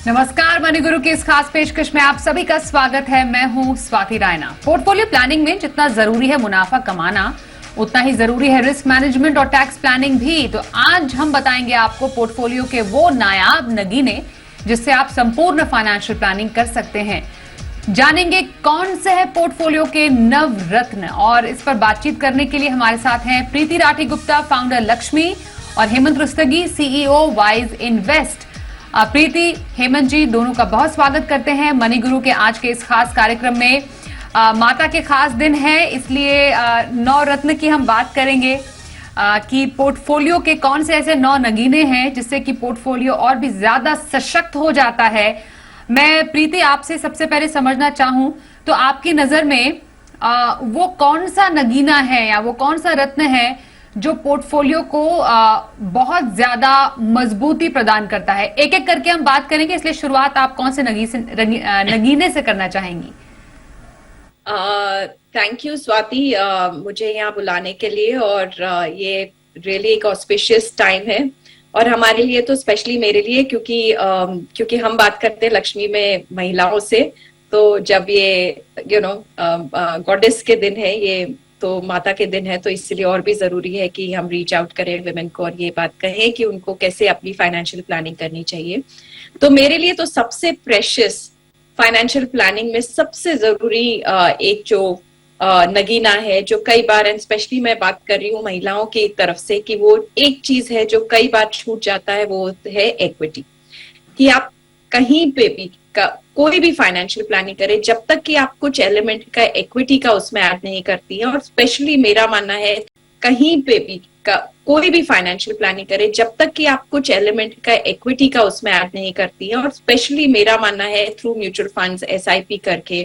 नमस्कार, मनी गुरु की इस खास पेशकश में आप सभी का स्वागत है। मैं हूं स्वाति रायना। पोर्टफोलियो प्लानिंग में जितना जरूरी है मुनाफा कमाना, उतना ही जरूरी है रिस्क मैनेजमेंट और टैक्स प्लानिंग भी। तो आज हम बताएंगे आपको पोर्टफोलियो के वो नायाब नगीने जिससे आप संपूर्ण फाइनेंशियल प्लानिंग कर सकते हैं। जानेंगे कौन से है पोर्टफोलियो के नव रत्न, और इस पर बातचीत करने के लिए हमारे साथ हैं प्रीति राठी गुप्ता, फाउंडर लक्ष्मी, और Hemant Rustagi, CEO wise invest. Preeti, Hemant ji, दोनों का बहुत स्वागत करते हैं मनी गुरु के आज के इस खास कार्यक्रम में। माता के खास दिन है, इसलिए नौ रत्न की हम बात करेंगे कि पोर्टफोलियो के कौन से ऐसे नौ नगीने हैं जिससे कि पोर्टफोलियो और भी ज्यादा सशक्त हो जाता है। मैं प्रीति आपसे सबसे पहले समझना चाहूं तो आपकी नजर में वो कौन सा नगीना है या वो कौन सा रत्न है जो पोर्टफोलियो को बहुत ज्यादा मजबूती प्रदान करता है। एक एक करके हम बात करेंगे, इसलिए शुरुआत आप कौन से नगीने से करना चाहेंगी? थैंक यू स्वाति, मुझे यहाँ बुलाने के लिए, और ये रियली एक ऑस्पिशियस टाइम है और हमारे लिए तो स्पेशली मेरे लिए, क्योंकि हम बात करते हैं लक्ष्मी में महिलाओं से। तो जब ये गॉडेस के दिन है, ये तो माता के दिन है, तो इसलिए और भी जरूरी है कि हम रीच आउट करें विमेन को और ये बात कहें कि उनको कैसे अपनी फाइनेंशियल प्लानिंग करनी चाहिए। तो मेरे लिए तो सबसे प्रेशियस फाइनेंशियल प्लानिंग में सबसे जरूरी एक जो नगीना है, जो कई बार, एंड स्पेशली मैं बात कर रही हूँ महिलाओं की तरफ से, कि वो एक चीज है जो कई बार छूट जाता है, वो है इक्विटी। कि आप कहीं पे भी कोई भी फाइनेंशियल प्लानिंग करें, जब तक कि आप कुछ एलिमेंट का इक्विटी का उसमें ऐड नहीं करती है, और स्पेशली मेरा मानना है कहीं पे भी कोई भी फाइनेंशियल प्लानिंग करें, जब तक कि आप कुछ एलिमेंट का इक्विटी का उसमें ऐड नहीं करती है, और स्पेशली मेरा मानना है थ्रू म्यूचुअल फंड्स, एसआईपी करके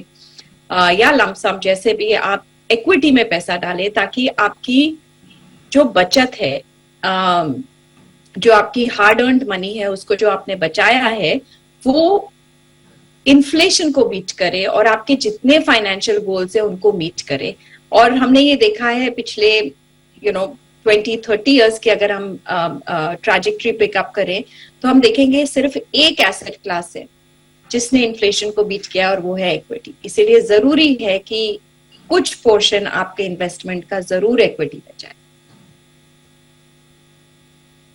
या लमसम, जैसे भी आप इक्विटी में पैसा डालें, ताकि आपकी जो बचत है, जो आपकी हार्ड अर्न्ड मनी है, उसको जो आपने बचाया है, वो इन्फ्लेशन को मीट करे और आपके जितने फाइनेंशियल गोल्स है उनको मीट करे। और हमने ये देखा है पिछले 20-30 इयर्स की अगर हम ट्रैजेक्टरी पिकअप करें, तो हम देखेंगे सिर्फ एक एसेट क्लास है जिसने इन्फ्लेशन को बीट किया, और वो है इक्विटी। इसीलिए जरूरी है कि कुछ पोर्शन आपके इन्वेस्टमेंट का जरूर इक्विटी में जाए।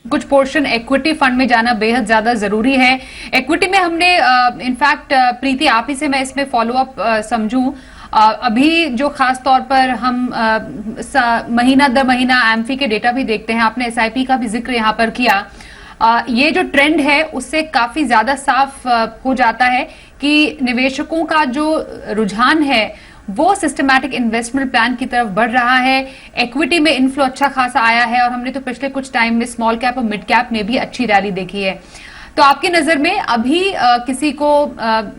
कुछ पोर्शन इक्विटी फंड में जाना बेहद ज्यादा जरूरी है। इक्विटी में हमने इनफैक्ट प्रीति आप ही से मैं इसमें फॉलो अप समझूं, अभी जो खास तौर पर हम महीना दर महीना एम्फी के डेटा भी देखते हैं, आपने एसआईपी का भी जिक्र यहाँ पर किया। ये जो ट्रेंड है उससे काफी ज्यादा साफ हो जाता है कि निवेशकों का जो रुझान है वो सिस्टमैटिक इन्वेस्टमेंट प्लान की तरफ बढ़ रहा है। इक्विटी में इनफ्लो अच्छा खासा आया है, और हमने तो पिछले कुछ टाइम में स्मॉल कैप और मिड कैप में भी अच्छी रैली देखी है। तो आपकी नजर में अभी किसी को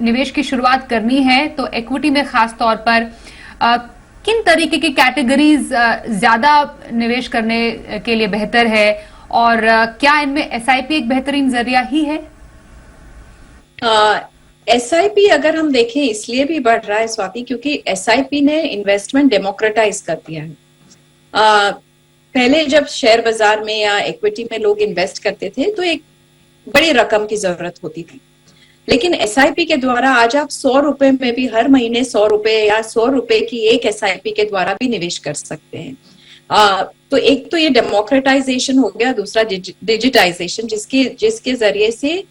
निवेश की शुरुआत करनी है तो इक्विटी में खास तौर पर किन तरीके की कैटेगरीज ज्यादा निवेश करने के लिए बेहतर है, और क्या इनमें एसआईपी एक बेहतरीन जरिया ही है? एसआईपी अगर हम देखें इसलिए भी बढ़ रहा है स्वाति, क्योंकि एसआईपी ने इन्वेस्टमेंट डेमोक्रेटाइज कर दिया है। पहले जब शेयर बाजार में या इक्विटी में लोग इन्वेस्ट करते थे तो एक बड़ी रकम की जरूरत होती थी, लेकिन एसआईपी के द्वारा आज आप 100 रुपए में भी हर महीने 100 रुपए या 100 रुपए की एक एसआईपी के द्वारा भी निवेश कर सकते हैं। तो एक तो ये डेमोक्रेटाइजेशन हो गया, दूसरा डिजिटाइजेशन, जिसके जरिए से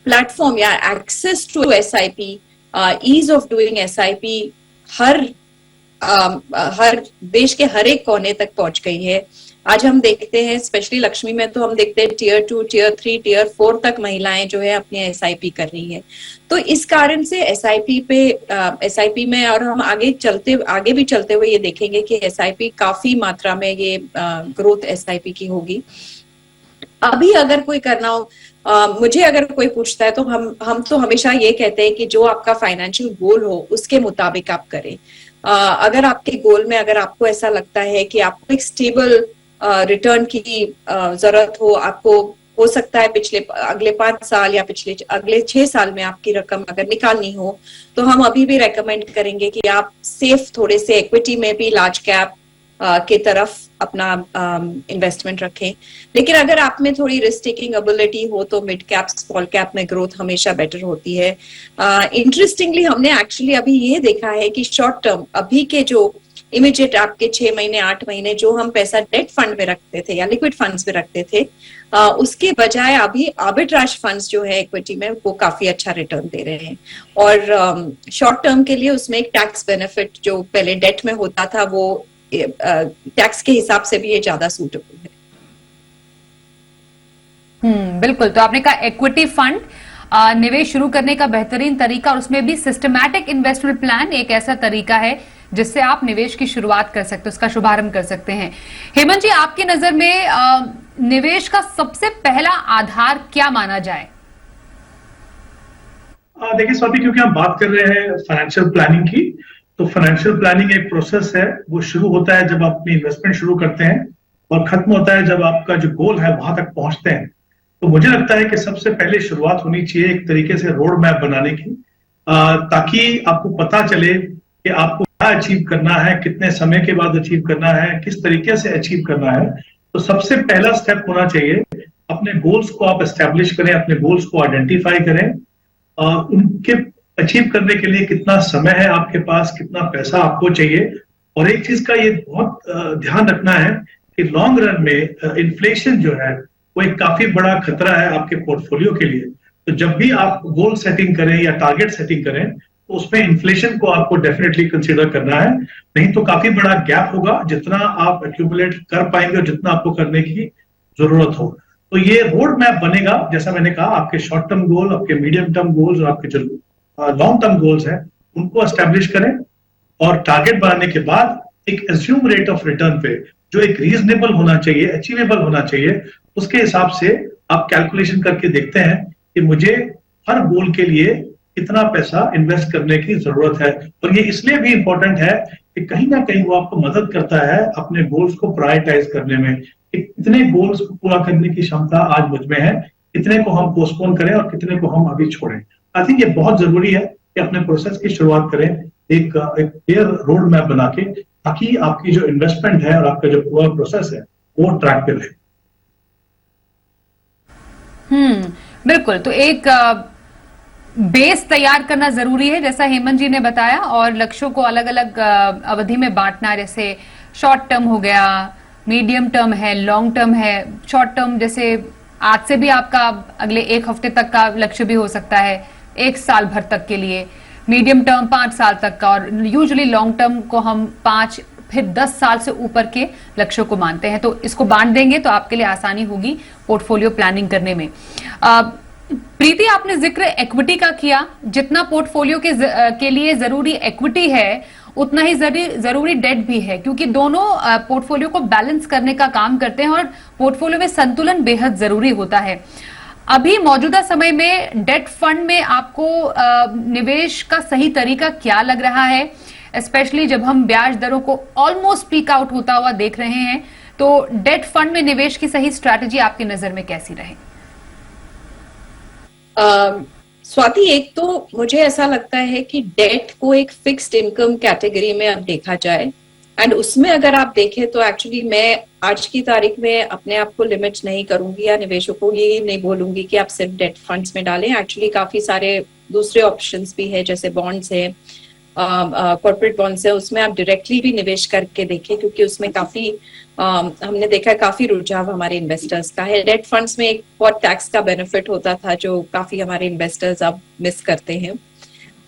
प्लेटफॉर्म या access to SIP, ease of doing SIP हर देश के हर एक कोने तक पहुंच गई है। आज हम देखते हैं, स्पेशली लक्ष्मी में तो हम देखते हैं टियर 2, टियर 3, टियर 4 तक महिलाएं जो है अपनी एसआईपी कर रही है। तो इस कारण से एसआईपी में, और हम आगे भी चलते हुए ये देखेंगे कि एसआईपी काफी मात्रा में ये ग्रोथ एसआईपी की होगी। अभी अगर कोई करना हो, मुझे अगर कोई पूछता है तो हम तो हमेशा ये कहते हैं कि जो आपका फाइनेंशियल गोल हो उसके मुताबिक आप करें। अगर आपके गोल में, अगर आपको ऐसा लगता है कि आपको एक स्टेबल रिटर्न की जरूरत हो, आपको हो सकता है अगले 5 साल या अगले 6 साल में आपकी रकम अगर निकालनी हो, तो हम अभी भी रेकमेंड करेंगे कि आप सेफ थोड़े से इक्विटी में भी लार्ज कैप के तरफ अपना इन्वेस्टमेंट रखें। लेकिन अगर आप में थोड़ी रिस्क टेकिंग एबिलिटी हो तो मिड कैप स्मॉल कैप में ग्रोथ हमेशा बेटर होती है। इंटरेस्टिंगली हमने एक्चुअली अभी ये देखा है कि शॉर्ट टर्म अभी के जो इमीडिएट आपके 6 महीने 8 महीने जो हम पैसा डेट फंड में रखते थे या लिक्विड फंड्स में रखते थे, उसके बजाय अभी आर्बिट्राज फंड्स जो है इक्विटी में वो काफी अच्छा रिटर्न दे रहे हैं। और शॉर्ट टर्म के लिए उसमें एक टैक्स बेनिफिट जो पहले डेट में होता था वो टैक्स के हिसाब से भी ये ज्यादा सूटेबल है। बिल्कुल। तो आपने कहा इक्विटी फंड निवेश शुरू करने का बेहतरीन तरीका, और उसमें भी सिस्टमैटिक इन्वेस्टमेंट प्लान एक ऐसा तरीका है जिससे आप निवेश की शुरुआत कर सकते हैं, उसका शुभारंभ कर सकते हैं। हेमंत जी, आपकी नजर में निवेश का सबसे पहला आधार क्या माना जाए? देखिए स्वाति, क्योंकि हम बात कर रहे हैं फाइनेंशियल प्लानिंग की, तो फाइनेंशियल प्लानिंग एक प्रोसेस है। वो शुरू होता है जब आप अपनी इन्वेस्टमेंट शुरू करते हैं और खत्म होता है जब आपका जो गोल है वहां तक पहुंचते हैं। तो मुझे लगता है कि सबसे पहले शुरुआत होनी चाहिए एक तरीके से रोड मैप बनाने की, ताकि आपको पता चले कि आपको क्या अचीव करना है, कितने समय के बाद अचीव करना है, किस तरीके से अचीव करना है। तो सबसे पहला स्टेप होना चाहिए अपने गोल्स को आप एस्टेब्लिश करें, अपने गोल्स को आइडेंटिफाई करें, उनके अचीव करने के लिए कितना समय है आपके पास, कितना पैसा आपको चाहिए। और एक चीज का ये बहुत ध्यान रखना है कि लॉन्ग रन में इन्फ्लेशन जो है वो एक काफी बड़ा खतरा है आपके पोर्टफोलियो के लिए। तो जब भी आप गोल सेटिंग करें या टारगेट सेटिंग करें तो उसमें इन्फ्लेशन को आपको डेफिनेटली कंसीडर करना है, नहीं तो काफी बड़ा गैप होगा जितना आप एक्यूमुलेट कर पाएंगे और जितना आपको करने की जरूरत हो। तो ये रोड मैप बनेगा, जैसा मैंने कहा, आपके शॉर्ट टर्म गोल, आपके मीडियम टर्म गोल्स और आपके जो लॉन्ग टर्म गोल्स हैं उनको एस्टेब्लिश करें, और टारगेट बनाने के बाद एक एज्यूम रेट ऑफ रिटर्न पे जो एक रीजनेबल होना चाहिए, अचीवेबल होना चाहिए, उसके हिसाब से आप कैलकुलेशन करके देखते हैं कि मुझे हर गोल के लिए कितना पैसा इन्वेस्ट करने की जरूरत है। और ये इसलिए भी इंपॉर्टेंट है कि कहीं ना कहीं वो आपको मदद करता है अपने गोल्स को प्रायोरिटाइज करने में, कि कितने गोल्स को पूरा करने की क्षमता आज मुझ में है, कितने को हम पोस्टपोन करें और कितने को हम अभी छोड़ें। आई थिंक ये बहुत जरूरी है कि अपने प्रोसेस की शुरुआत करें एक क्लियर रोड मैप बना के, ताकि आपकी जो इन्वेस्टमेंट है और आपका जो पूरा प्रोसेस है वो ट्रैक पे रहे। बिल्कुल। तो एक बेस तैयार करना जरूरी है, जैसा हेमंत जी ने बताया, और लक्ष्यों को अलग अलग अवधि में बांटना, जैसे शॉर्ट टर्म हो गया, मीडियम टर्म है, लॉन्ग टर्म है। शॉर्ट टर्म जैसे आज से भी आपका अगले एक हफ्ते तक का लक्ष्य भी हो सकता है, एक साल भर तक के लिए। मीडियम टर्म 5 साल तक का, और यूजुअली लॉन्ग टर्म को हम 5 फिर 10 साल से ऊपर के लक्ष्यों को मानते हैं। तो इसको बांट देंगे तो आपके लिए आसानी होगी पोर्टफोलियो प्लानिंग करने में। प्रीति, आपने जिक्र इक्विटी का किया। जितना पोर्टफोलियो के लिए जरूरी इक्विटी है उतना ही जरूरी डेट भी है, क्योंकि दोनों पोर्टफोलियो को बैलेंस करने का काम करते हैं और पोर्टफोलियो में संतुलन बेहद जरूरी होता है। अभी मौजूदा समय में डेट फंड में आपको निवेश का सही तरीका क्या लग रहा है, स्पेशली जब हम ब्याज दरों को ऑलमोस्ट पीक आउट होता हुआ देख रहे हैं? तो डेट फंड में निवेश की सही स्ट्रैटेजी आपकी नजर में कैसी रहे? स्वाति, एक तो मुझे ऐसा लगता है कि डेट को एक फिक्स्ड इनकम कैटेगरी में अब देखा जाए, एंड उसमें अगर आप देखें तो एक्चुअली मैं आज की तारीख में अपने आप को लिमिट नहीं करूंगी या निवेशकों को ये नहीं बोलूंगी कि आप सिर्फ डेट फंड्स में डालें। एक्चुअली काफी सारे दूसरे ऑप्शंस भी है, जैसे बॉन्ड्स है, कॉर्पोरेट बॉन्ड्स है, उसमें आप डायरेक्टली भी निवेश करके देखें, क्योंकि उसमें काफी हमने देखा है काफी रुझाव हमारे इन्वेस्टर्स का है। डेट फंड्स में एक बहुत टैक्स का बेनिफिट होता था जो काफी हमारे इन्वेस्टर्स अब मिस करते हैं।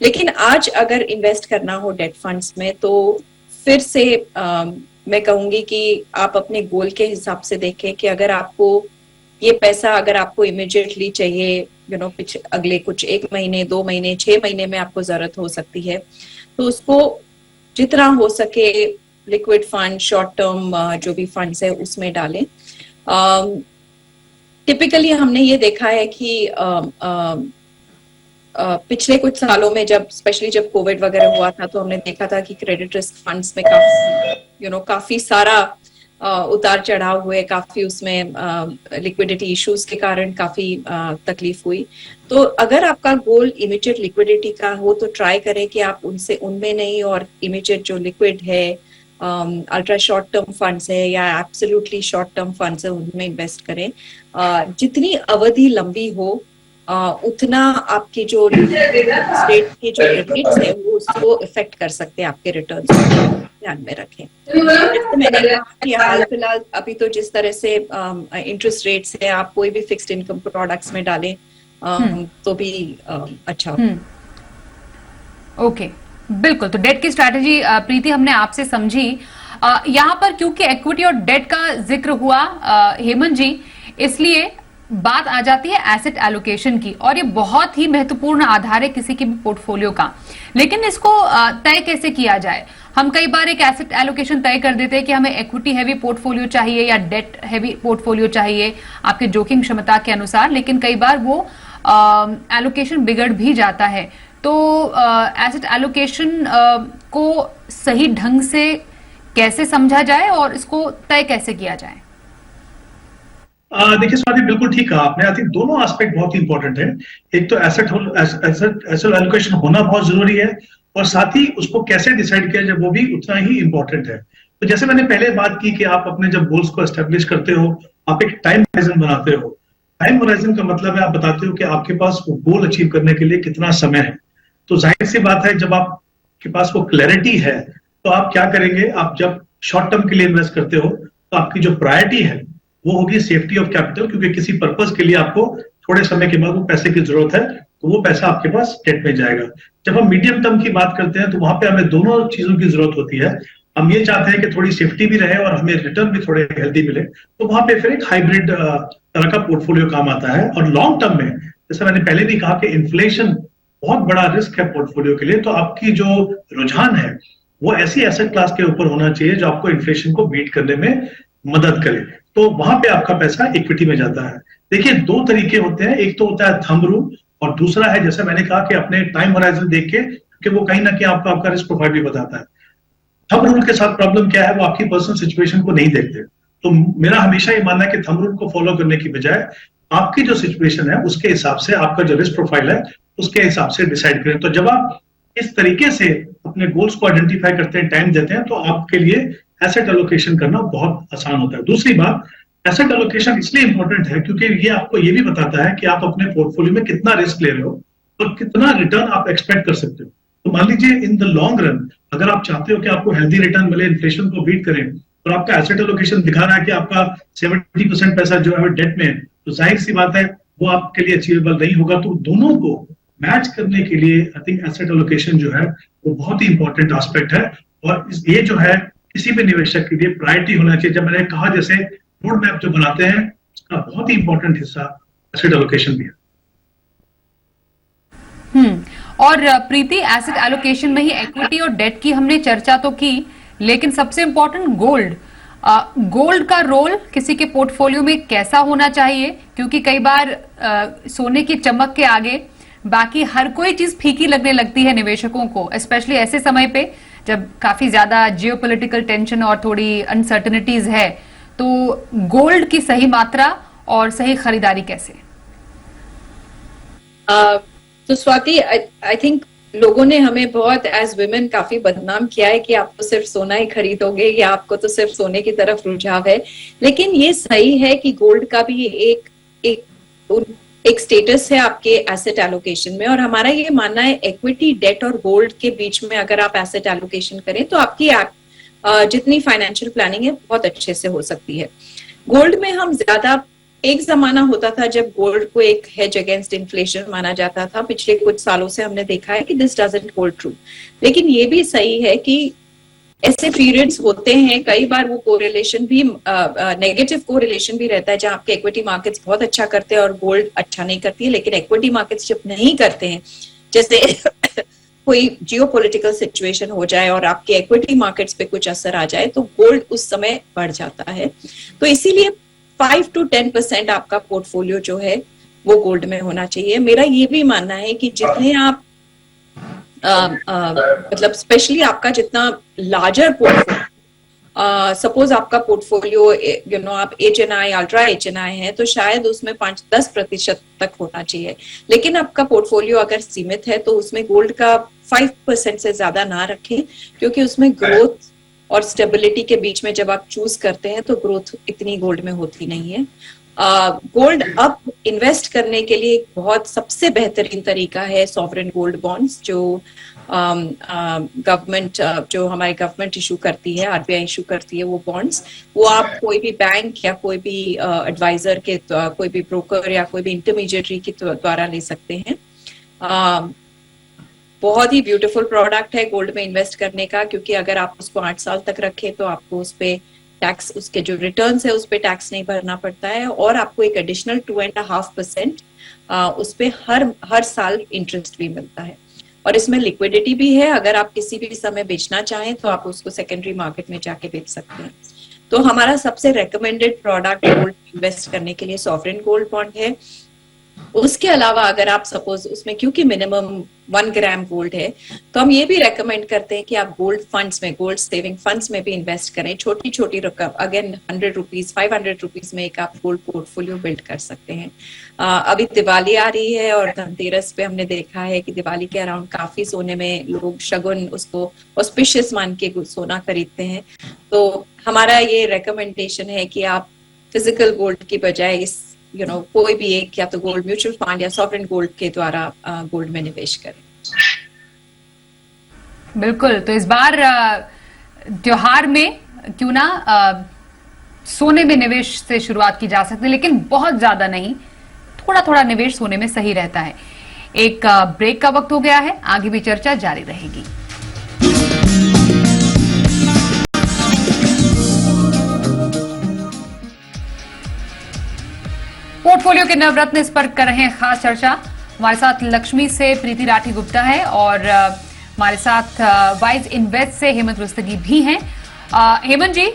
लेकिन आज अगर इन्वेस्ट करना हो डेट फंड्स में तो फिर से मैं कहूंगी कि आप अपने गोल के हिसाब से देखें कि अगर आपको ये पैसा अगर आपको इमीडिएटली चाहिए, अगले कुछ 1 महीने 2 महीने 6 महीने में आपको जरूरत हो सकती है, तो उसको जितना हो सके लिक्विड फंड, शॉर्ट टर्म जो भी फंड्स है उसमें डालें। टिपिकली हमने ये देखा है कि पिछले कुछ सालों में स्पेशली जब कोविड वगैरह हुआ था तो हमने देखा था कि क्रेडिट रिस्क फंड्स में काफी सारा उतार चढ़ाव हुए, काफी उसमें लिक्विडिटी इश्यूज के कारण काफी तकलीफ हुई। तो अगर आपका गोल इमीडिएट लिक्विडिटी का हो तो ट्राई करें कि आप उनमें नहीं, और इमीडिएट जो लिक्विड है अल्ट्रा शॉर्ट टर्म फंड्स है या एब्सोल्युटली शॉर्ट टर्म फंड्स है, उनमें इन्वेस्ट करें। जितनी अवधि लंबी हो उतना आपकी जो स्टेट के जो रेट्स है वो उसको इफेक्ट कर सकते हैं आपके रिटर्न्स को, ध्यान में रखें। जैसे मैंने कहा कि हाल फिलहाल अभी तो जिस तरह से इंटरेस्ट रेट्स है, आप कोई भी फिक्स्ड इनकम प्रोडक्ट्स में डालें तो भी अच्छा। ओके, बिल्कुल। तो डेट की स्ट्रैटेजी प्रीति हमने आपसे समझी। यहाँ पर क्योंकि इक्विटी और डेट का जिक्र हुआ हेमंत जी, इसलिए बात आ जाती है एसेट एलोकेशन की, और ये बहुत ही महत्वपूर्ण आधार है किसी के भी पोर्टफोलियो का। लेकिन इसको तय कैसे किया जाए? हम कई बार एक एसेट एलोकेशन तय कर देते हैं कि हमें इक्विटी हैवी पोर्टफोलियो चाहिए या डेट हैवी पोर्टफोलियो चाहिए आपके जोखिम क्षमता के अनुसार, लेकिन कई बार वो एलोकेशन बिगड़ भी जाता है। तो एसेट एलोकेशन को सही ढंग से कैसे समझा जाए और इसको तय कैसे किया जाए? देखिए स्वाति, बिल्कुल ठीक कहा आपने। आई थिंक दोनों एस्पेक्ट बहुत इंपॉर्टेंट है। एक तो एसेट एलोकेशन होना बहुत जरूरी है, और साथ ही उसको कैसे डिसाइड किया जाए वो भी उतना ही इंपॉर्टेंट है। तो जैसे मैंने पहले बात की कि आप अपने जब गोल्स को एस्टेब्लिश करते हो, आप एक टाइम होराइजन बनाते हो। टाइम होराइजन का मतलब है आप बताते हो कि आपके पास वो गोल अचीव करने के लिए कितना समय है। तो जाहिर सी बात है, जब आपके पास वो क्लैरिटी है तो आप क्या करेंगे, आप जब शॉर्ट टर्म के लिए इन्वेस्ट करते हो तो आपकी जो प्रायोरिटी है वो होगी सेफ्टी ऑफ कैपिटल, क्योंकि किसी पर्पस के लिए आपको थोड़े समय के बाद वो पैसे की जरूरत है, तो वो पैसा आपके पास डेट में जाएगा। जब हम मीडियम टर्म की बात करते हैं तो वहां पे हमें दोनों चीजों की जरूरत होती है। हम ये चाहते हैं कि थोड़ी सेफ्टी भी रहे और हमें रिटर्न भी थोड़े हेल्दी मिले, तो वहां पे फिर एक हाइब्रिड तरह का पोर्टफोलियो काम आता है। और लॉन्ग टर्म में, जैसे मैंने पहले भी कहा कि इन्फ्लेशन बहुत बड़ा रिस्क है पोर्टफोलियो के लिए, तो आपकी जो रुझान है वो ऐसी एसेट क्लास के ऊपर होना चाहिए जो आपको इन्फ्लेशन को बीट करने में मदद करे। तो वहां पे आपका पैसा इक्विटी में जाता है। देखिए, दो तरीके होते हैं, एक तो होता है थंब रूल, और दूसरा है जैसे मैंने कहा कि अपने टाइम होराइजन देख के, कि वो कहीं ना कहीं आपका रिस्क प्रोफाइल भी बताता है। थंब रूल के साथ प्रॉब्लम क्या है, वो आपकी पर्सनल सिचुएशन को नहीं देखते। तो मेरा हमेशा ये मानना है कि थंब रूल को फॉलो करने की बजाय आपकी जो सिचुएशन है उसके हिसाब से, आपका जो रिस्क प्रोफाइल है उसके हिसाब से डिसाइड करें। तो जब आप इस तरीके से अपने गोल्स को आइडेंटिफाई करते हैं, टाइम देते हैं, तो आपके लिए एसेट एलोकेशन करना बहुत आसान होता है। दूसरी बात, एसेट एलोकेशन इसलिए इंपॉर्टेंट है क्योंकि ये आपको ये भी बताता है कि आप अपने पोर्टफोलियो में कितना रिस्क ले रहे हो और कितना रिटर्न आप एक्सपेक्ट कर सकते हो। तो मान लीजिए इन द लॉन्ग रन अगर आप चाहते हो कि आपको हेल्दी रिटर्न मिले, इन्फ्लेशन को बीट करें, और आपका एसेट एलोकेशन दिखा रहा है कि आपका 70% पैसा जो है डेट में है, तो जाहिर सी बात है वो आपके लिए अचीवेबल नहीं होगा। तो दोनों को मैच करने के लिए आई थिंक एसेट एलोकेशन जो है वो बहुत ही इंपॉर्टेंट एस्पेक्ट है, और ये जो है किसी भी निवेशक के लिए प्रायोरिटी होना चाहिए। जब मैंने कहा जैसे रोड मैप जो बनाते हैं, उसका बहुत ही इंपॉर्टेंट हिस्सा एसेट एलोकेशन भी है। और प्रीति, एसेट एलोकेशन में ही इक्विटी और डेट की हमने चर्चा तो की, लेकिन सबसे इंपॉर्टेंट गोल्ड का रोल किसी के पोर्टफोलियो में कैसा होना चाहिए? क्योंकि कई बार सोने की चमक के आगे बाकी हर कोई चीज फीकी लगने लगती है निवेशकों को, स्पेशली ऐसे समय पे जब काफी ज्यादा जियोपॉलिटिकल टेंशन और थोड़ी अनसर्टेनिटीज है। तो गोल्ड की सही मात्रा और सही खरीदारी कैसे? तो स्वाति, आई थिंक लोगों ने हमें बहुत एज वुमेन काफी बदनाम किया है कि आप तो सिर्फ सोना ही खरीदोगे या आपको तो सिर्फ सोने की तरफ रुझाव है। लेकिन ये सही है कि गोल्ड का भी एक स्टेटस है आपके एसेट एलोकेशन में, और हमारा ये मानना है इक्विटी, डेट और गोल्ड के बीच में अगर आप एसेट एलोकेशन करें तो आपकी जितनी फाइनेंशियल प्लानिंग है बहुत अच्छे से हो सकती है। गोल्ड में हम ज्यादा, एक जमाना होता था जब गोल्ड को एक हेज अगेंस्ट इन्फ्लेशन माना जाता था। पिछले कुछ सालों से हमने देखा है कि दिस डजंट होल्ड ट्रू। लेकिन ये भी सही है कि ऐसे पीरियड्स होते हैं, कई बार वो कोरिलेशन भी नेगेटिव कोरिलेशन भी रहता है, जहां आपके इक्विटी मार्केट्स बहुत अच्छा करते हैं और गोल्ड अच्छा नहीं करती है। लेकिन इक्विटी मार्केट्स जब नहीं करते हैं, जैसे कोई जियोपॉलिटिकल सिचुएशन हो जाए और आपके इक्विटी मार्केट्स पे कुछ असर आ जाए, तो गोल्ड उस समय बढ़ जाता है। तो इसीलिए 5 to 10% आपका पोर्टफोलियो जो है वो गोल्ड में होना चाहिए। मेरा ये भी मानना है कि जितने आप मतलब स्पेशली आपका जितना लार्जर पोर्टफोलियो, सपोज आपका पोर्टफोलियो आप HNI, अल्ट्रा HNI है, तो शायद उसमें 5-10% तक होना चाहिए। लेकिन आपका पोर्टफोलियो अगर सीमित है तो उसमें गोल्ड का 5% से ज्यादा ना रखें, क्योंकि उसमें ग्रोथ और स्टेबिलिटी के बीच में जब आप चूज करते हैं तो ग्रोथ इतनी गोल्ड में होती नहीं है। गोल्ड अब इन्वेस्ट करने के लिए एक बहुत सबसे बेहतरीन तरीका है सॉवरेन गोल्ड बॉन्ड्स, जो गवर्नमेंट जो हमारी गवर्नमेंट इशू करती है, आरबीआई इशू करती है वो बॉन्ड्स, वो आप कोई भी बैंक या कोई भी एडवाइजर के कोई भी ब्रोकर या कोई भी इंटरमीडिएटरी के द्वारा ले सकते हैं। बहुत ही ब्यूटीफुल प्रोडक्ट है गोल्ड में इन्वेस्ट करने का, क्योंकि अगर आप उसको 8 साल तक रखें तो आपको उस पे टैक्स, उसके जो रिटर्न्स है उस पे टैक्स नहीं भरना पड़ता है, और आपको एक एडिशनल 2.5% उस पे हर साल इंटरेस्ट भी मिलता है। और इसमें लिक्विडिटी भी है, अगर आप किसी भी समय बेचना चाहें तो आप उसको सेकेंडरी मार्केट में जाके बेच सकते हैं। तो हमारा सबसे रेकमेंडेड प्रोडक्ट गोल्ड इन्वेस्ट करने के लिए सॉवरेन गोल्ड बॉन्ड है। उसके अलावा अगर आप सपोज उसमें, क्योंकि मिनिमम 1 ग्राम गोल्ड है, तो हम ये भी रेकमेंड करते हैं कि आप गोल्ड फंड्स में, गोल्ड सेविंग फंड्स में भी इन्वेस्ट करें। छोटी छोटी रकम, अगेन 100 रुपीज 500 रुपीज में एक आप गोल्ड पोर्टफोलियो बिल्ड कर सकते हैं। अभी दिवाली आ रही है और धनतेरस पे हमने देखा है कि दिवाली के अराउंड काफी सोने में लोग शगुन, उसको ऑस्पिशियस मान के सोना खरीदते हैं। तो हमारा ये रेकमेंडेशन है कि आप फिजिकल गोल्ड की बजाय इस कोई भी एक, या तो गोल्ड म्यूचुअल फंड या सॉवरेन गोल्ड के द्वारा गोल्ड में निवेश करें। बिल्कुल। तो इस बार त्योहार में क्यों ना सोने में निवेश से शुरुआत की जा सकती है, लेकिन बहुत ज्यादा नहीं, थोड़ा थोड़ा निवेश सोने में सही रहता है। एक ब्रेक का वक्त हो गया है, आगे भी चर्चा जारी रहेगी। पोर्टफोलियो के नवरत्न इस पर कर रहे हैं खास चर्चा। हमारे साथ लक्ष्मी से प्रीति राठी गुप्ता है और हमारे साथ वाइज इन्वेस्ट से हेमंत रुस्तगी भी हैं। हेमंत जी,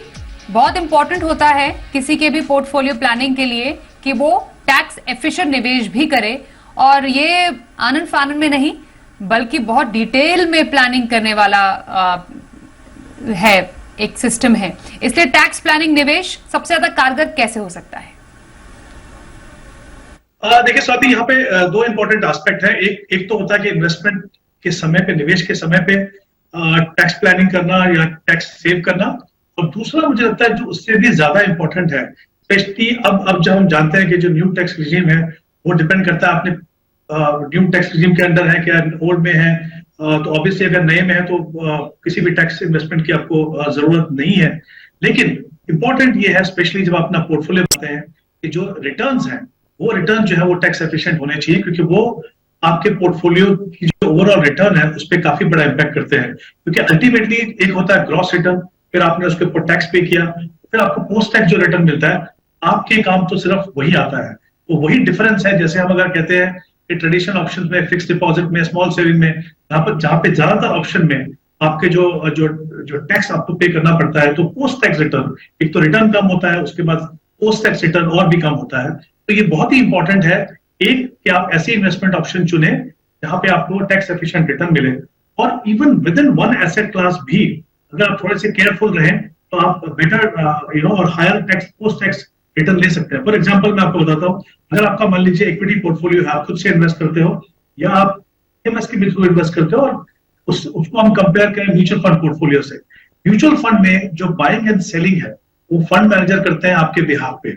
बहुत इंपॉर्टेंट होता है किसी के भी पोर्टफोलियो प्लानिंग के लिए कि वो टैक्स एफिशिएंट निवेश भी करे, और ये आनंद फानन में नहीं बल्कि बहुत डिटेल में प्लानिंग करने वाला है, एक सिस्टम है। इसलिए टैक्स प्लानिंग निवेश सबसे ज्यादा कारगर कैसे हो सकता है? देखिए स्वाति, यहाँ पे 2 इंपॉर्टेंट एस्पेक्ट है। एक तो होता है कि इन्वेस्टमेंट के समय पे, निवेश के समय पे टैक्स प्लानिंग करना या टैक्स सेव करना, और दूसरा मुझे लगता है जो उससे भी ज्यादा इंपॉर्टेंट है, स्पेशली अब जब हम जानते हैं कि जो न्यू टैक्स रिजीम है वो डिपेंड करता है आपने न्यू टैक्स रिजीम के अंडर है क्या, ओल्ड में है। तो ऑब्वियसली अगर नए में है तो किसी भी टैक्स इन्वेस्टमेंट की आपको जरूरत नहीं है। लेकिन इंपॉर्टेंट ये है, स्पेशली जब अपना पोर्टफोलियो बनाते हैं, कि जो रिटर्न्स हैं वो रिटर्न जो है वो टैक्स एफिशिएंट होने चाहिए, क्योंकि वो आपके पोर्टफोलियो की जो ओवरऑल रिटर्न है उस पर काफी बड़ा इंपैक्ट करते हैं। क्योंकि अल्टीमेटली एक होता है ग्रॉस रिटर्न, फिर आपने उसके ऊपर टैक्स पे किया, फिर आपको पोस्ट टैक्स जो रिटर्न मिलता है, आपके काम तो सिर्फ वही आता है। तो वही डिफरेंस है। जैसे हम अगर कहते हैं कि ट्रेडिशनल ऑप्शन में, फिक्स डिपॉजिट में, स्मॉल सेविंग में, जहां पे ज्यादातर ऑप्शन में आपके जो टैक्स आपको पे करना पड़ता है, तो पोस्ट टैक्स रिटर्न, एक तो रिटर्न कम होता है, उसके बाद पोस्ट टैक्स रिटर्न और भी कम होता है। तो ये बहुत ही इंपॉर्टेंट है एक कि आप ऐसी इन्वेस्टमेंट ऑप्शन चुने जहां पे आपको टैक्स एफिशिएंट रिटर्न मिले, और even with in one asset class भी अगर आप थोड़े से केयरफुल रहें तो आप बेटर और higher tax, post tax return ले सकते हैं। फॉर एग्जांपल मैं आपको बताता हूँ, अगर आपका मान लीजिए इक्विटी पोर्टफोलियो है, आप खुद से इन्वेस्ट करते हो या आप एमएस के थ्रू इन्वेस्ट करते हो, और उसको हम कंपेयर करें म्यूचुअल फंड पोर्टफोलियो से। म्यूचुअल फंड में जो बाइंग एंड सेलिंग है वो फंड मैनेजर करते हैं आपके बिहाफ पे।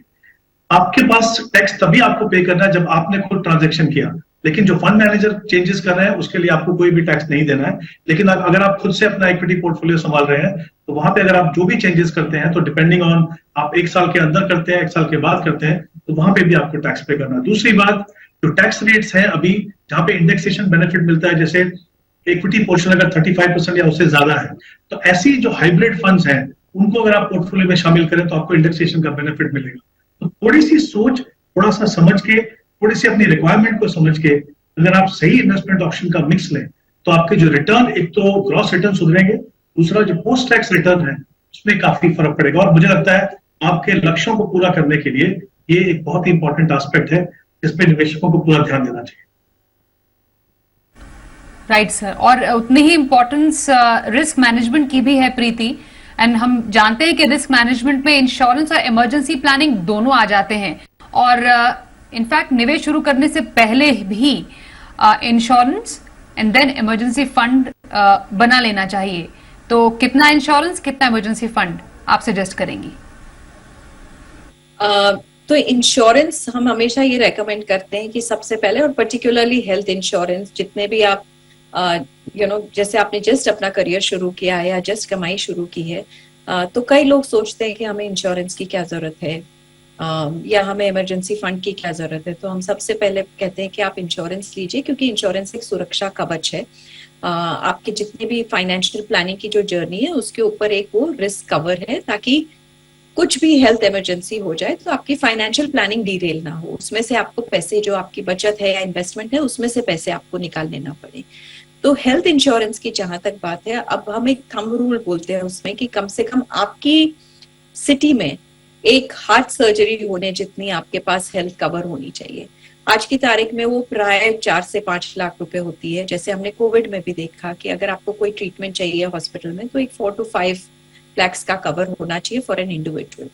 आपके पास टैक्स तभी आपको पे करना है जब आपने खुद ट्रांजैक्शन किया, लेकिन जो फंड मैनेजर चेंजेस कर रहे हैं उसके लिए आपको कोई भी टैक्स नहीं देना है। लेकिन अगर आप खुद से अपना इक्विटी पोर्टफोलियो संभाल रहे हैं तो वहां पे अगर आप जो भी चेंजेस करते हैं, तो डिपेंडिंग ऑन आप 1 साल के अंदर करते हैं, 1 साल के बाद करते हैं, तो वहां पे भी आपको टैक्स पे करना है। दूसरी बात, जो टैक्स रेट्स हैं अभी जहां पे इंडेक्सेशन बेनिफिट मिलता है, जैसे इक्विटी पोर्शन अगर 35% या उससे ज्यादा है, तो ऐसी जो हाइब्रिड फंड्स हैं उनको अगर आप पोर्टफोलियो में शामिल करें तो आपको इंडेक्सेशन का बेनिफिट मिलेगा। तो थोड़ी सी सोच, थोड़ा सा समझ के, थोड़ी सी अपनी रिक्वायरमेंट को समझ के अगर आप सही इन्वेस्टमेंट ऑप्शन का मिक्स लें तो आपके जो रिटर्न, एक तो ग्रॉस रिटर्न सुधरेंगे, दूसरा जो पोस्ट टैक्स रिटर्न है उसमें काफी फर्क पड़ेगा। और मुझे लगता है आपके लक्ष्यों को पूरा करने के लिए ये एक बहुत ही इंपॉर्टेंट एस्पेक्ट है, जिसपे निवेशकों को पूरा ध्यान देना चाहिए। राइट सर, और उतनी ही इंपॉर्टेंस रिस्क मैनेजमेंट की भी है प्रीति। एंड हम जानते हैं कि रिस्क मैनेजमेंट में इंश्योरेंस और इमरजेंसी प्लानिंग दोनों आ जाते हैं, और इनफैक्ट निवेश शुरू करने से पहले भी insurance and then emergency fund बना लेना चाहिए, तो कितना इंश्योरेंस, कितना इमरजेंसी फंड आप सजेस्ट करेंगी? तो इंश्योरेंस हम हमेशा ये रेकमेंड करते हैं कि सबसे पहले, और पर्टिकुलरली हेल्थ इंश्योरेंस, जितने भी आप जैसे आपने जस्ट अपना करियर शुरू किया है या जस्ट कमाई शुरू की है, तो कई लोग सोचते हैं कि हमें इंश्योरेंस की क्या जरूरत है, या हमें इमरजेंसी फंड की क्या जरूरत है। तो हम सबसे पहले कहते हैं कि आप इंश्योरेंस लीजिए, क्योंकि इंश्योरेंस एक सुरक्षा कवच है। आपके जितने भी फाइनेंशियल प्लानिंग की जो जर्नी है उसके ऊपर एक वो रिस्क कवर है, ताकि कुछ भी हेल्थ इमरजेंसी हो जाए तो आपकी फाइनेंशियल प्लानिंग डीरेल ना हो, उसमें से आपको पैसे, जो आपकी बचत है या इन्वेस्टमेंट है, उसमें से पैसे आपको निकालने ना पड़े। तो हेल्थ इंश्योरेंस की जहां तक बात है, अब हम एक थंब रूल बोलते हैं उसमें कि कम से कम आपकी सिटी में एक हार्ट सर्जरी होने जितनी आपके पास हेल्थ कवर होनी चाहिए। आज की तारीख में वो प्राय 4 से 5 लाख रुपए होती है। जैसे हमने कोविड में भी देखा कि अगर आपको कोई ट्रीटमेंट चाहिए हॉस्पिटल में, तो एक 4 to 5 lakhs का कवर होना चाहिए फॉर एन इंडिविजुअल।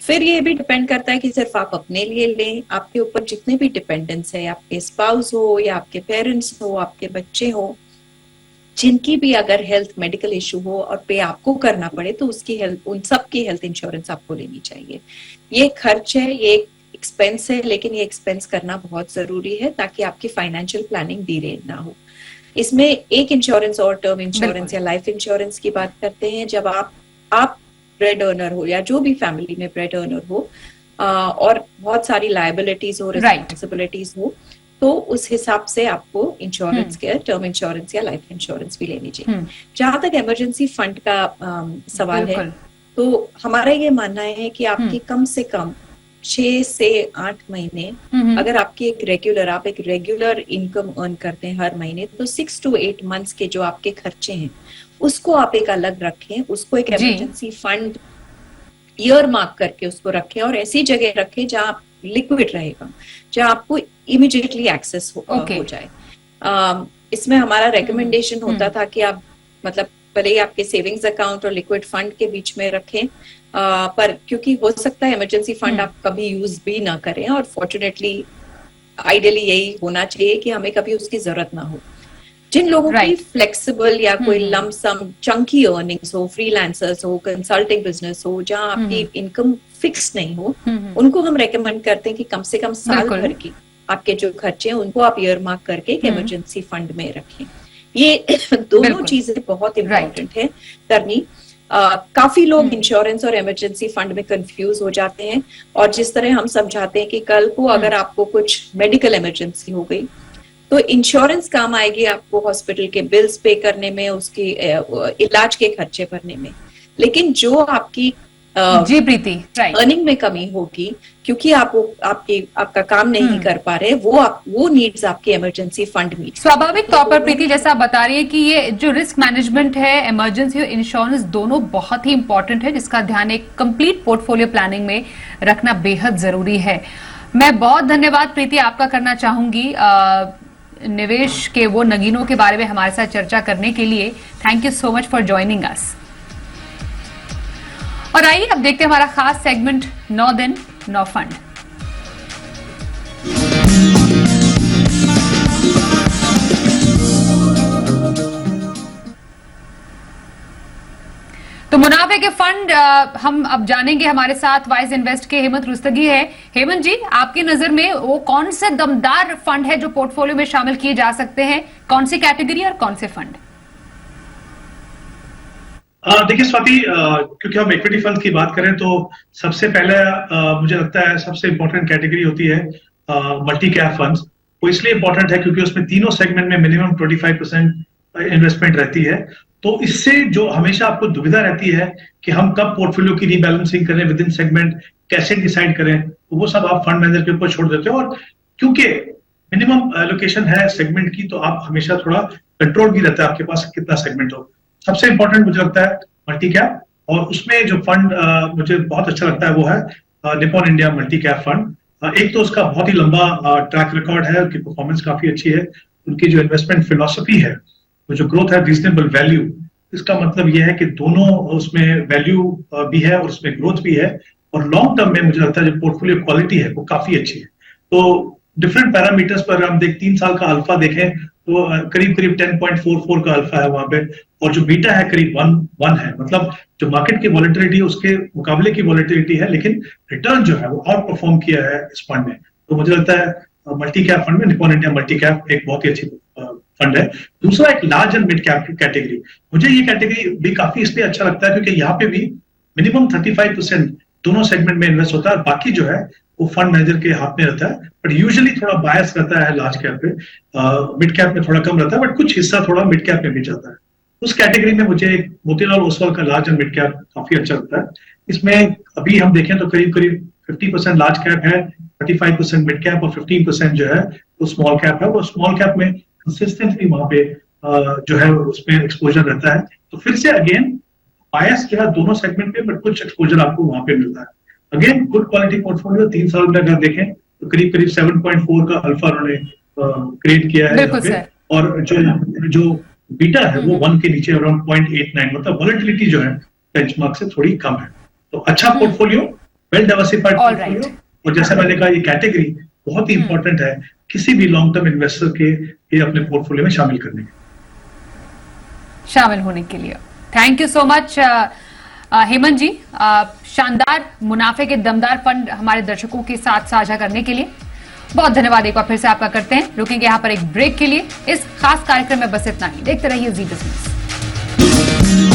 फिर ये भी डिपेंड करता है कि सिर्फ आप अपने लिए लें, आपके ऊपर जितने भी डिपेंडेंट्स है, आपके स्पाउस हो या आपके पेरेंट्स हो, आपके बच्चे हो, जिनकी भी अगर हेल्थ मेडिकल इशू हो और पे आपको करना पड़े, तो उसकी हेल्थ, उन सब की हेल्थ इंश्योरेंस आपको लेनी चाहिए। ये खर्च है, ये एक्सपेंस है, लेकिन ये एक्सपेंस करना बहुत जरूरी है ताकि आपकी फाइनेंशियल प्लानिंग डीरेल ना हो। इसमें एक इंश्योरेंस और टर्म इंश्योरेंस या लाइफ इंश्योरेंस की बात करते हैं। जब आप ब्रेड अर्नर हो या जो भी फैमिली में ब्रेड अर्नर हो, और बहुत सारी लायबिलिटीज हो, रिस्पॉन्सिबिलिटीज हो, तो उस हिसाब से आपको इंश्योरेंस के टर्म इंश्योरेंस या लाइफ इंश्योरेंस भी लेनी चाहिए। जहां तक इमरजेंसी फंड का सवाल है, तो हमारा ये मानना है कि आपकी कम से कम 6 से 8 महीने, अगर आपकी आप एक रेगुलर इनकम अर्न करते हैं हर महीने, तो 6 to 8 months के जो आपके खर्चे हैं उसको आप एक अलग रखें, उसको एक इमरजेंसी फंड ईयर मार्क करके उसको रखें, और ऐसी जगह रखें जहाँ लिक्विड रहेगा, जहाँ आपको इमीडिएटली एक्सेस हो जाए। इसमें हमारा रेकमेंडेशन होता था कि आप मतलब भले ही आपके सेविंग्स अकाउंट और लिक्विड फंड के बीच में रखें, पर क्योंकि हो सकता है इमरजेंसी फंड आप कभी यूज भी ना करें, और फॉर्चुनेटली आइडियली यही होना चाहिए कि हमें कभी उसकी जरूरत ना हो। जिन लोगों की फ्लेक्सिबल या कोई लम सम चंकी अर्निंग्स हो, फ्रीलांसर्स हो, कंसल्टिंग बिजनेस हो, जहां आपकी इनकम फिक्स नहीं हो, उनको हम रेकमेंड करते हैं कि कम से कम साल भर की आपके जो खर्चे हैं उनको आप ईयर मार्क करके एक इमरजेंसी फंड में रखें। ये दोनों चीजें बहुत इंपॉर्टेंट है करनी। काफी लोग इंश्योरेंस और इमरजेंसी फंड में कंफ्यूज हो जाते हैं, और जिस तरह हम समझाते हैं कि कल को अगर आपको कुछ मेडिकल इमरजेंसी हो गई, तो इंश्योरेंस काम आएगी आपको हॉस्पिटल के बिल्स पे करने में, उसकी इलाज के खर्चे भरने में, लेकिन जो आपकी जी प्रीति, अर्निंग में कमी होगी क्योंकि आपका काम नहीं कर पा रहे, वो नीड्स आपके इमरजेंसी फंड मीट। स्वाभाविक तौर पर प्रीति, जैसा आप बता रही है कि ये जो रिस्क मैनेजमेंट है, इमरजेंसी और इंश्योरेंस दोनों बहुत ही इंपॉर्टेंट है, जिसका ध्यान एक कंप्लीट पोर्टफोलियो प्लानिंग में रखना बेहद जरूरी है। मैं बहुत धन्यवाद प्रीति आपका करना चाहूंगी निवेश के वो नगीनों के बारे में हमारे साथ चर्चा करने के लिए। Thank you so much for joining us. और आइए अब देखते हैं हमारा खास सेगमेंट 9 दिन 9 फंड। तो मुनाफे के फंड हम अब जानेंगे। हमारे साथ वाइज इन्वेस्ट के हेमंत रुस्तगी है। हेमंत जी, आपकी नजर में वो कौन से दमदार फंड है जो पोर्टफोलियो में शामिल किए जा सकते हैं? कौन सी कैटेगरी और कौन से फंड? देखिए स्वाति, क्योंकि हम इक्विटी फंड की बात करें तो सबसे पहले मुझे लगता है सबसे इंपॉर्टेंट कैटेगरी होती है मल्टी कैप फंड्स। वो इसलिए इंपॉर्टेंट है क्योंकि उसमें तीनों सेगमेंट में मिनिमम 25% इन्वेस्टमेंट रहती है। तो इससे जो हमेशा आपको दुविधा रहती है कि हम कब पोर्टफोलियो की रीबैलेंसिंग करें विद इन सेगमेंट, कैसे डिसाइड करें, तो वो सब आप फंड मैनेजर के ऊपर छोड़ देते हो। और क्योंकि मिनिमम एलोकेशन है सेगमेंट की, तो आप हमेशा थोड़ा कंट्रोल भी रहता है आपके पास कितना सेगमेंट हो। सबसे इंपॉर्टेंट मुझे लगता है मल्टी कैप, और उसमें जो फंड मुझे बहुत अच्छा लगता है वो है Nippon India multi cap fund. एक तो उसका बहुत ही लंबा ट्रैक रिकॉर्ड है, उनकी परफॉर्मेंस काफी अच्छी है, उनकी जो इन्वेस्टमेंट फिलॉसफी है, वो जो ग्रोथ है रीजनेबल वैल्यू, इसका मतलब यह है कि दोनों उसमें वैल्यू भी है और उसमें ग्रोथ भी है, और लॉन्ग टर्म में मुझे लगता है जो पोर्टफोलियो क्वालिटी है वो काफी अच्छी है। तो डिफरेंट पैरामीटर्स पर हम 3 साल का अल्फा देखें तो करीब करीब 10.44 का अल्फा है वहां पे, और जो बीटा है करीब 1 है। मतलब जो मार्केट की वॉलेटिलिटी है उसके मुकाबले की वॉलेटिलिटी है, लेकिन रिटर्न जो है वो आउट परफॉर्म किया है इस फंड ने। तो मुझे लगता है मल्टी कैप फंड में निप्पॉन इंडिया मल्टी कैप एक बहुत ही अच्छी फंड है। दूसरा एक large and mid cap category, मुझे ये कैटेगरी भी काफी इसलिए अच्छा लगता है क्योंकि यहाँ पे भी मिनिमम 35% दोनों सेगमेंट में इन्वेस्ट होता है, बाकी जो है वो फंड मैनेजर के हाथ में रहता है। बट यूजुअली थोड़ा बायस रहता है लार्ज कैप पे, मिड कैप में थोड़ा कम रहता है, बट कुछ हिस्सा थोड़ा मिड कैप में भी जाता है। उस कैटेगरी में मुझे मोतीलाल ओसवाल का लार्ज एंड मिड कैप काफी अच्छा लगता है। इसमें अभी हम देखें तो करीब करीब 50% लार्ज कैप है, 35% मिड कैप और 15% जो है वो स्मॉल कैप है। वो स्मॉल कैप में कंसिस्टेंटली वहां पे जो है उसमें एक्सपोजर रहता है। तो फिर से अगेन बायस जो है दोनों सेगमेंट में, बट कुछ एक्सपोजर आपको वहां पे मिलता है। अगेन गुड क्वालिटी पोर्टफोलियो, 3 साल में अगर देखें तो करीब करीब 7.4 का अल्फा उन्होंने क्रिएट किया है यहाँ पे, और जो बीटा है वो 1 के नीचे अराउंड 0.89, मतलब वॉलेटिलिटी जो है बेंचमार्क से थोड़ी कम है। तो अच्छा पोर्टफोलियो, वेल डाइवर्सिफाइड पोर्टफोलियो, और जैसे मैंने कहा ये कैटेगरी बहुत ही इंपॉर्टेंट है किसी भी लॉन्ग टर्म इन्वेस्टर के ये अपने पोर्टफोलियो में शामिल होने के लिए। Thank you so much Hemant ji, शानदार मुनाफे के दमदार फंड हमारे दर्शकों के साथ साझा करने के लिए बहुत धन्यवाद। एक बार फिर से आपका करते हैं। रुकेंगे यहाँ पर एक ब्रेक के लिए। इस खास कार्यक्रम में बस इतना ही। देखते रहिए जी बिजनेस।